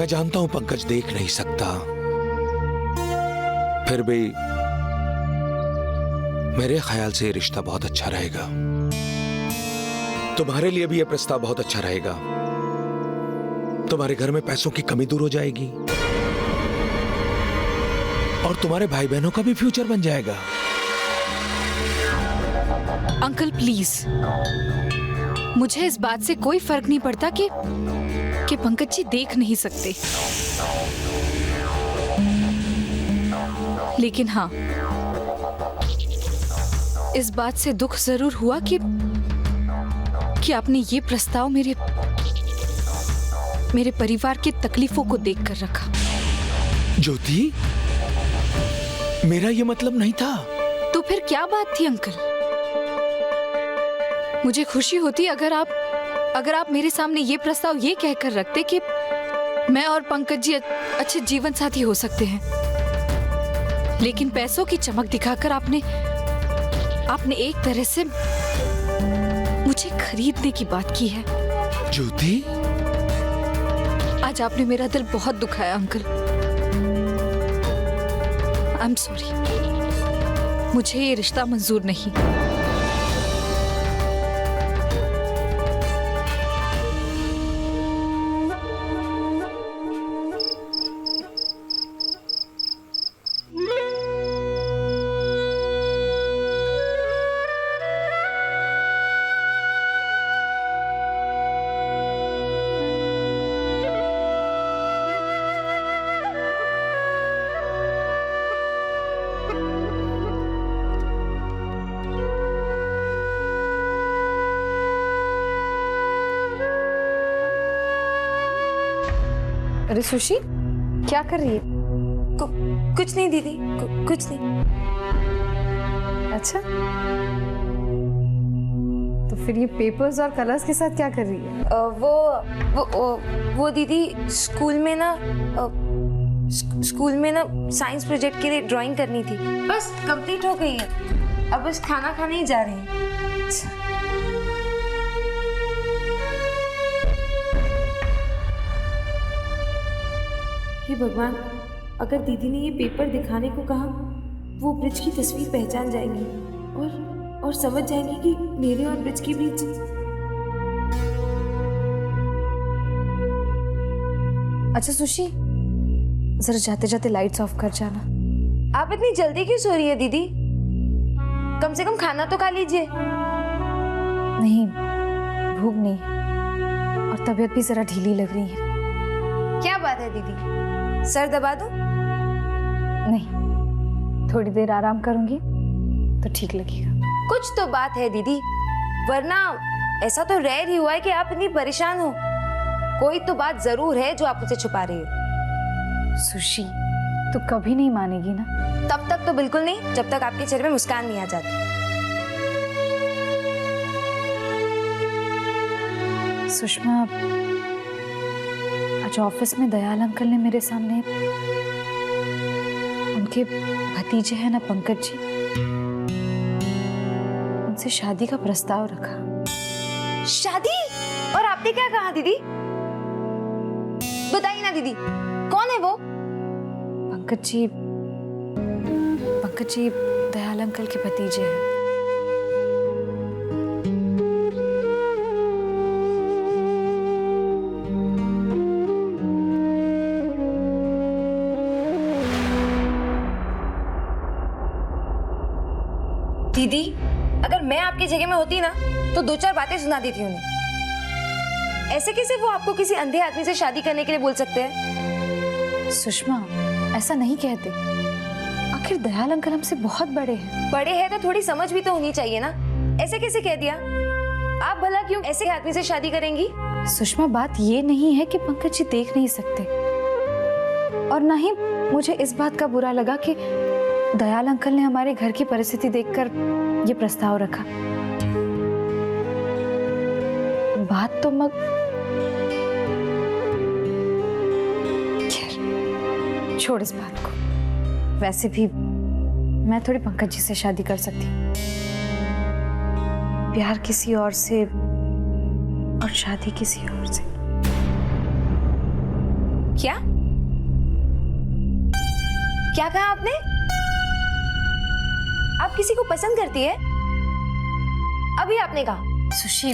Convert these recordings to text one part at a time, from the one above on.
मैं जानता हूं पंकज देख नहीं सकता, फिर भी मेरे ख्याल से ये रिश्ता बहुत अच्छा रहेगा। तुम्हारे लिए भी यह प्रस्ताव बहुत अच्छा रहेगा। तुम्हारे घर में पैसों की कमी दूर हो जाएगी और तुम्हारे भाई बहनों का भी फ्यूचर बन जाएगा। अंकल प्लीज, मुझे इस बात से कोई फर्क नहीं पड़ता कि पंकज जी देख नहीं सकते, लेकिन हाँ, इस बात से दुख जरूर हुआ कि आपने ये प्रस्ताव मेरे परिवार की तकलीफों को देखकर रखा। ज्योति, मेरा ये मतलब नहीं था। तो फिर क्या बात थी अंकल? मुझे खुशी होती अगर आप मेरे सामने ये प्रस्ताव ये कहकर रखते कि मैं और पंकज जी अच्छे जीवन साथी हो सकते हैं, लेकिन पैसों की चमक दिखाकर आपने एक तरह से मुझे खरीदने की बात की है। ज्योति, आज आपने मेरा दिल बहुत दुखाया अंकल। आई एम सॉरी, मुझे ये रिश्ता मंजूर नहीं। अरे सुशी, क्या कर रही है? कुछ नहीं दीदी, कुछ नहीं। अच्छा, तो फिर ये पेपर्स और कलर्स के साथ क्या कर रही है? वो दीदी स्कूल में ना साइंस प्रोजेक्ट के लिए ड्राइंग करनी थी, बस कंप्लीट हो गई है। अब बस खाना खाने ही जा रहे हैं। हे भगवान, अगर दीदी ने ये पेपर दिखाने को कहा, वो ब्रिज की तस्वीर पहचान जाएंगी और समझ जाएंगी कि मेरे और ब्रिज के बीच। अच्छा सुशी, जरा जाते जाते लाइट्स ऑफ कर जाना। आप इतनी जल्दी क्यों सो रही है दीदी? कम से कम खाना तो खा लीजिए। नहीं, भूख नहीं और तबीयत भी जरा ढीली लग रही है। क्या बात है दीदी, सर दबा दो? नहीं, थोड़ी देर आराम करूंगी तो ठीक लगेगा। कुछ तो बात है दीदी, वरना ऐसा तो रेयर ही हुआ है कि आप इतनी परेशान हो। कोई तो बात जरूर है जो आप मुझसे छुपा रही हो। सुशी, तू कभी नहीं मानेगी ना? तब तक तो बिल्कुल नहीं, जब तक आपके चेहरे में मुस्कान नहीं आ जाती। सुषमा, आज ऑफिस में दयाल अंकल ने मेरे सामने उनके भतीजे हैं ना पंकज जी, उनसे शादी का प्रस्ताव रखा। शादी? और आपने क्या कहा दीदी? बताइए ना दीदी, कौन है वो? पंकज जी दयाल अंकल के भतीजे हैं। दीदी, अगर मैं आपकी जगह में होती ना तो दो चार बातें सुना देती उन्हें। ऐसे कैसे वो आपको किसी अंधे आदमी से शादी करने के लिए बोल सकते हैं? सुषमा, ऐसा नहीं कहते। आखिर दयाल अंकल हमसे बहुत बड़े हैं। बड़े हैं तो थोड़ी समझ भी तो होनी चाहिए ना। ऐसे कैसे कह दिया? आप भला क्यों ऐसे आदमी से शादी करेंगी? सुषमा, बात ये नहीं है कि पंकज जी देख नहीं सकते, और ना ही मुझे इस बात का बुरा लगा कि दयाल अंकल ने हमारे घर की परिस्थिति देखकर ये प्रस्ताव रखा। बात तो खैर, छोड़ इस बात को। वैसे भी मैं थोड़ी पंकज जी से शादी कर सकती हूँ। प्यार किसी और से और शादी किसी और से। क्या क्या कहा आपने? आप किसी को पसंद करती है? अभी आपने कहा। सुशी,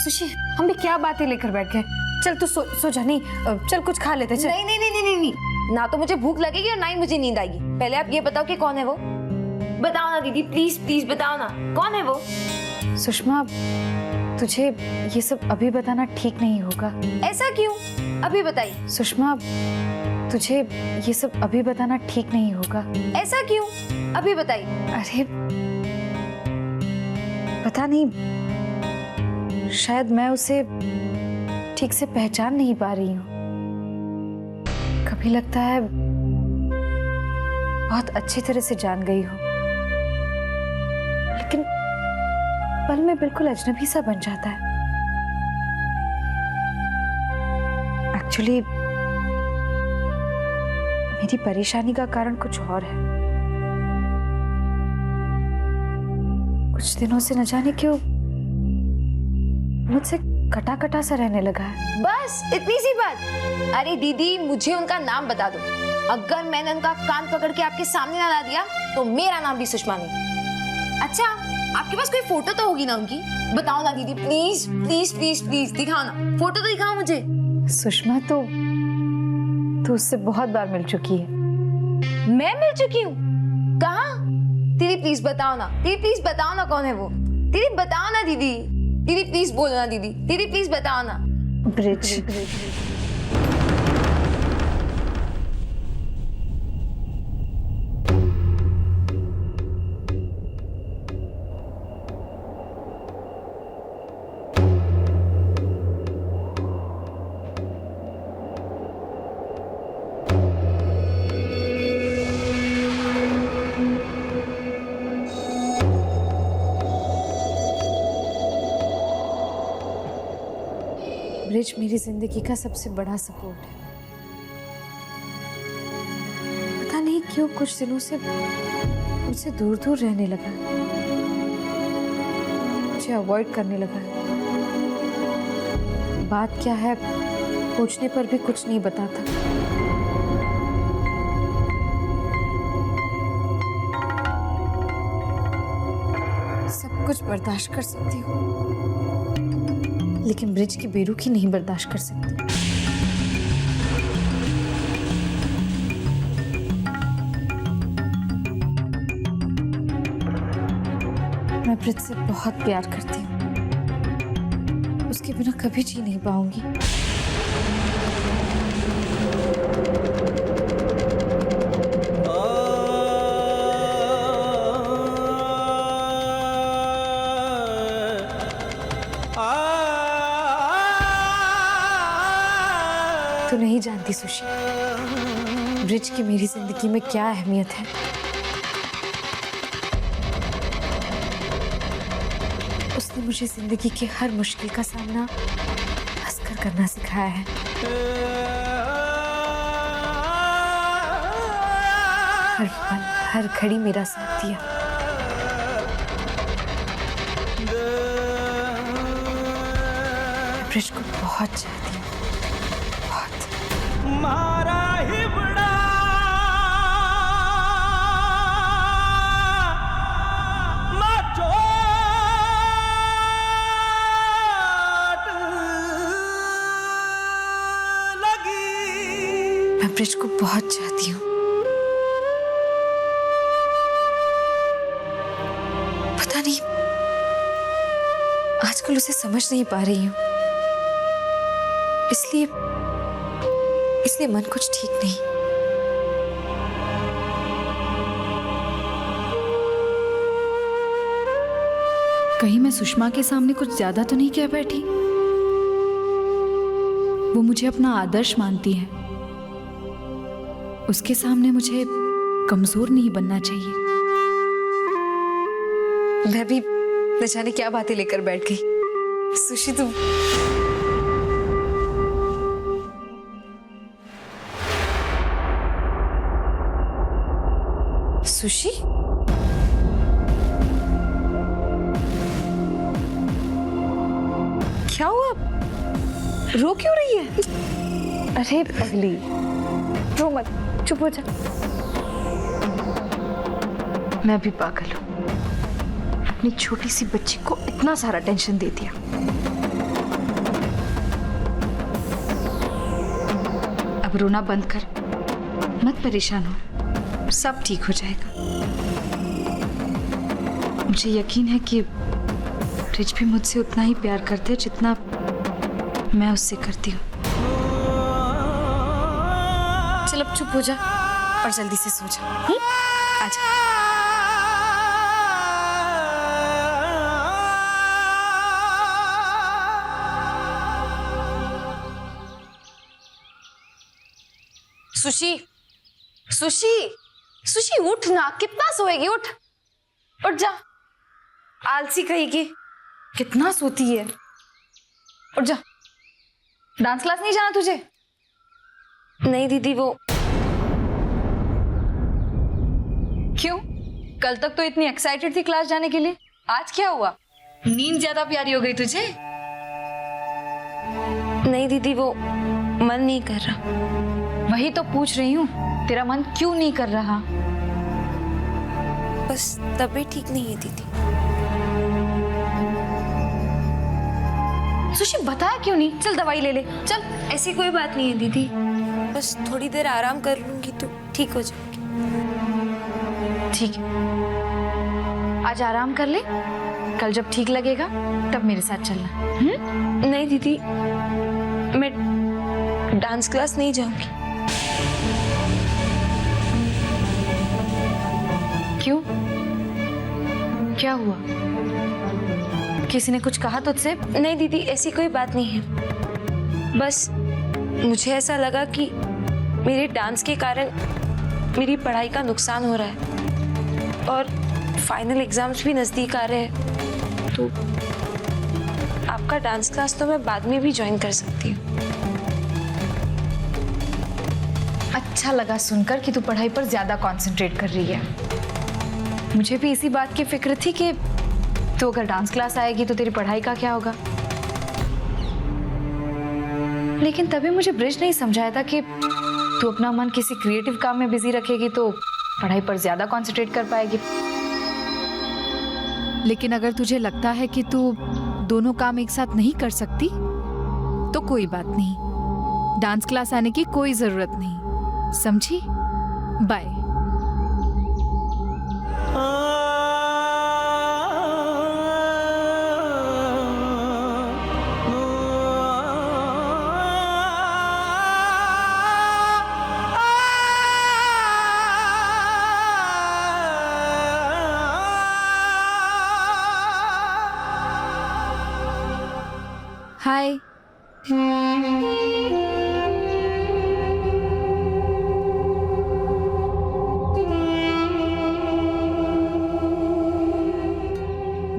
सुशी, हम भी क्या बातें लेकर बैठ गए। चल तू सो जा। नहीं, चल कुछ खा लेते। चल। नहीं नहीं नहीं नहीं नहीं, ना तो मुझे भूख लगेगी और ना ही मुझे नींद आएगी। पहले आप ये बताओ कि कौन है वो। बताओ ना दीदी, प्लीज प्लीज बताओ ना, कौन है वो? सुषमा, तुझे ये सब अभी बताना ठीक नहीं होगा। ऐसा क्यों? अभी बताइए। सुषमा, तुझे ये सब अभी बताना ठीक नहीं होगा। ऐसा क्यों? अभी बताइए। अरे पता नहीं, शायद मैं उसे ठीक से पहचान नहीं पा रही हूँ। कभी लगता है बहुत अच्छी तरह से जान गई हूँ, लेकिन पल में बिल्कुल अजनबी सा बन जाता है। एक्चुअली मेरी परेशानी का कारण कुछ और है। कुछ दिनों से न जाने क्यों मुझसे कटा कटा सा रहने लगा है। बस इतनी सी बात? अरे दीदी, मुझे उनका नाम बता दो। अगर मैंने उनका कान पकड़ के आपके सामने ना ला दिया तो मेरा नाम भी सुषमा नहीं। अच्छा, आपके पास कोई फोटो तो होगी ना उनकी? बताओ ना दीदी, प्लीज प्लीज प्लीज प्लीज दिखाओ ना, फोटो तो दिखाओ मुझे। सुषमा, तो उससे बहुत बार मिल चुकी है। मैं मिल चुकी हूँ? कहाँ? दीदी प्लीज बताओ ना, दीदी प्लीज बताओ ना, कौन है वो? दीदी बताओ ना दीदी, दीदी प्लीज बोलो ना दीदी, दीदी प्लीज बताओ ना। ब्रिज। ब्रिज मेरी जिंदगी का सबसे बड़ा सपोर्ट है। पता नहीं क्यों कुछ दिनों से मुझसे दूर दूर रहने लगा है, मुझे अवॉइड करने लगा है। बात क्या है पूछने पर भी कुछ नहीं बताता। सब कुछ बर्दाश्त कर सकती हूँ, लेकिन ब्रिज की बेरुखी नहीं बर्दाश्त कर सकती। मैं ब्रिज से बहुत प्यार करती हूँ, उसके बिना कभी जी नहीं पाऊंगी। तो नहीं जानती सुशी, ब्रिज की मेरी जिंदगी में क्या अहमियत है। उसने मुझे जिंदगी की हर मुश्किल का सामना हंसकर करना सिखाया है। हर पल हर घड़ी मेरा साथ दिया। ब्रिज को बहुत चाहती हूँ, मारा ही बड़ा चोट लगी। मैं ब्रिज को बहुत चाहती हूँ। पता नहीं आजकल उसे समझ नहीं पा रही हूँ, इसलिए मन कुछ ठीक नहीं। कहीं मैं सुषमा के सामने कुछ ज्यादा तो नहीं कह बैठी? वो मुझे अपना आदर्श मानती है, उसके सामने मुझे कमजोर नहीं बनना चाहिए। मैं भी न जाने क्या बातें लेकर बैठ गई। सुशी, तुम सुशी, क्या हुआ? रो क्यों रही है? अरे पगली, रो मत, चुप हो जा। मैं भी पागल हूँ, अपनी छोटी सी बच्ची को इतना सारा टेंशन दे दिया। अब रोना बंद कर, मत परेशान हो, सब ठीक हो जाएगा। मुझे यकीन है कि ब्रिज भी मुझसे उतना ही प्यार करते हैं जितना मैं उससे करती हूँ। चल अब चुप हो जा और जल्दी से सो जा। आजा। सुशी, सुशी, सुशी उठ ना, कितना सोएगी? उठ, उठ जा, आलसी कहेगी। कितना सोती है, उठ जा। डांस क्लास नहीं जाना तुझे? नहीं दीदी, वो क्यों? कल तक तो इतनी एक्साइटेड थी क्लास जाने के लिए, आज क्या हुआ? नींद ज्यादा प्यारी हो गई तुझे? नहीं दीदी, वो मन नहीं कर रहा। वही तो पूछ रही हूँ, तेरा मन क्यों नहीं कर रहा? बस तबीयत ठीक नहीं है दीदी। सुशी बताया क्यों नहीं? चल दवाई ले ले, चल। ऐसी कोई बात नहीं है दीदी, बस थोड़ी देर आराम कर लूंगी तो ठीक हो जाएगी। ठीक है, आज आराम कर ले, कल जब ठीक लगेगा तब मेरे साथ चलना। नहीं दीदी, मैं डांस क्लास नहीं जाऊंगी। क्यों? क्या हुआ? किसी ने कुछ कहा तुझसे? नहीं दीदी, ऐसी कोई बात नहीं है, बस मुझे ऐसा लगा कि मेरे डांस के कारण मेरी पढ़ाई का नुकसान हो रहा है और फाइनल एग्जाम्स भी नजदीक आ रहे हैं, तो आपका डांस क्लास तो मैं बाद में भी ज्वाइन कर सकती हूँ। अच्छा लगा सुनकर कि तू पढ़ाई पर ज्यादा कंसंट्रेट कर रही है। मुझे भी इसी बात की फिक्र थी कि तू अगर डांस क्लास आएगी तो तेरी पढ़ाई का क्या होगा। लेकिन तभी मुझे ब्रिज नहीं समझाया था कि तू अपना मन किसी क्रिएटिव काम में बिजी रखेगी तो पढ़ाई पर ज्यादा कंसंट्रेट कर पाएगी। लेकिन अगर तुझे लगता है कि तू दोनों काम एक साथ नहीं कर सकती तो कोई बात नहीं, डांस क्लास आने की कोई जरूरत नहीं, समझी? बाय। हाय।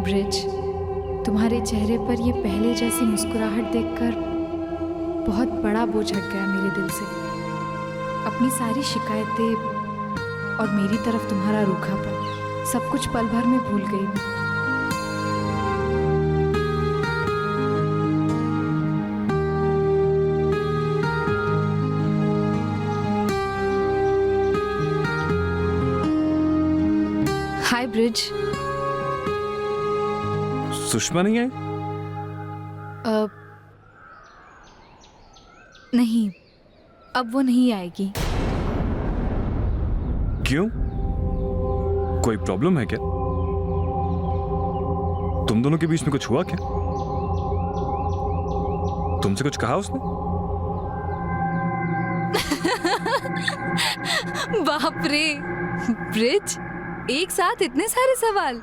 ब्रिज, तुम्हारे चेहरे पर ये पहले जैसी मुस्कुराहट देखकर बहुत बड़ा बोझ हट गया मेरे दिल से। अपनी सारी शिकायतें और मेरी तरफ तुम्हारा रूखापन सब कुछ पल भर में भूल गई मैं। हाय ब्रिज। सुषमा नहीं आई? नहीं, अब वो नहीं आएगी। क्यों? कोई प्रॉब्लम है क्या? तुम दोनों के बीच में कुछ हुआ क्या? तुमसे कुछ कहा उसने? बाप रे ब्रिज, एक साथ इतने सारे सवाल।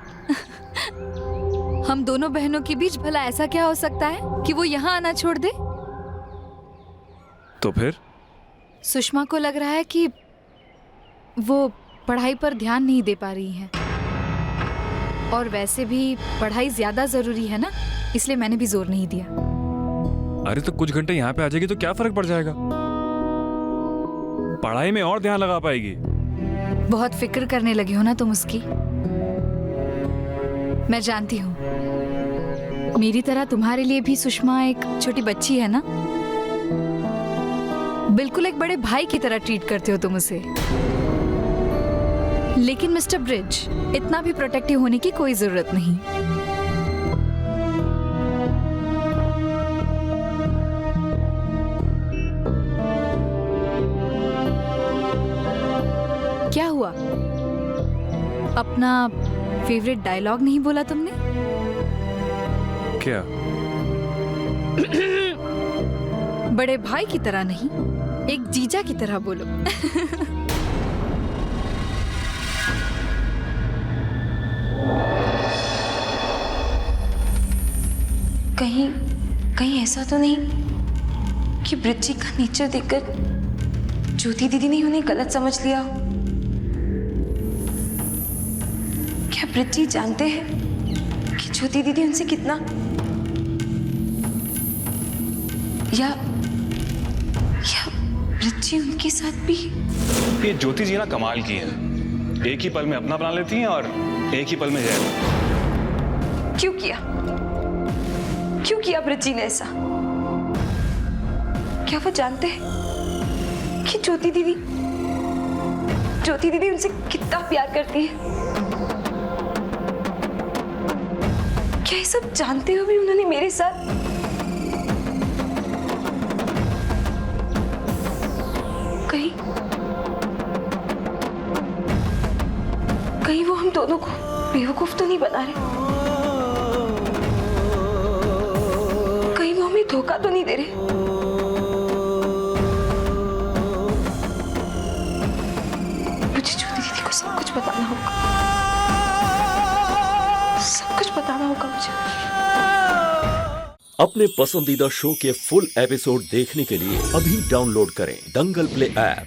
हम दोनों बहनों के बीच भला ऐसा क्या हो सकता है कि वो यहाँ आना छोड़ दे? तो फिर? सुषमा को लग रहा है कि वो पढ़ाई पर ध्यान नहीं दे पा रही है, और वैसे भी पढ़ाई ज्यादा जरूरी है ना, इसलिए मैंने भी जोर नहीं दिया। अरे तो कुछ घंटे यहाँ पे आ जाएगी तो क्या फर्क पड़ जाएगा? पढ़ाई में और ध्यान लगा पाएगी। बहुत फिक्र करने लगे हो ना तुम उसकी। मैं जानती हूँ, मेरी तरह तुम्हारे लिए भी सुषमा एक छोटी बच्ची है ना। बिल्कुल एक बड़े भाई की तरह ट्रीट करते हो तुम उसे। लेकिन मिस्टर ब्रिज, इतना भी प्रोटेक्टिव होने की कोई जरूरत नहीं। क्या हुआ? अपना फेवरेट डायलॉग नहीं बोला तुमने? क्या? बड़े भाई की तरह नहीं, एक जीजा की तरह बोलो। कहीं कहीं ऐसा तो नहीं कि ब्रिज जी का नेचर देखकर ज्योति दीदी ने उन्हें गलत समझ लिया? क्या ब्रिज जी जानते हैं कि ज्योति दीदी उनसे कितना, या ब्रिज जी उनके साथ भी? ये ज्योति जी ना कमाल की है, एक ही पल में अपना बना लेती हैं और एक ही पल में जय। क्यों किया ब्रिज जी ने ऐसा? क्या वो जानते हैं कि ज्योति दीदी उनसे कितना प्यार करती है? क्या ये सब जानते हुए भी उन्होंने मेरे साथ कहीं वो हम दोनों को बेवकूफ तो नहीं बना रहे? कहीं वो हमें धोखा तो नहीं दे रहे? मुझे ज्योति दीदी को सब कुछ बताना होगा, सब कुछ बताना होगा मुझे। अपने पसंदीदा शो के फुल एपिसोड देखने के लिए अभी डाउनलोड करें दंगल प्ले ऐप।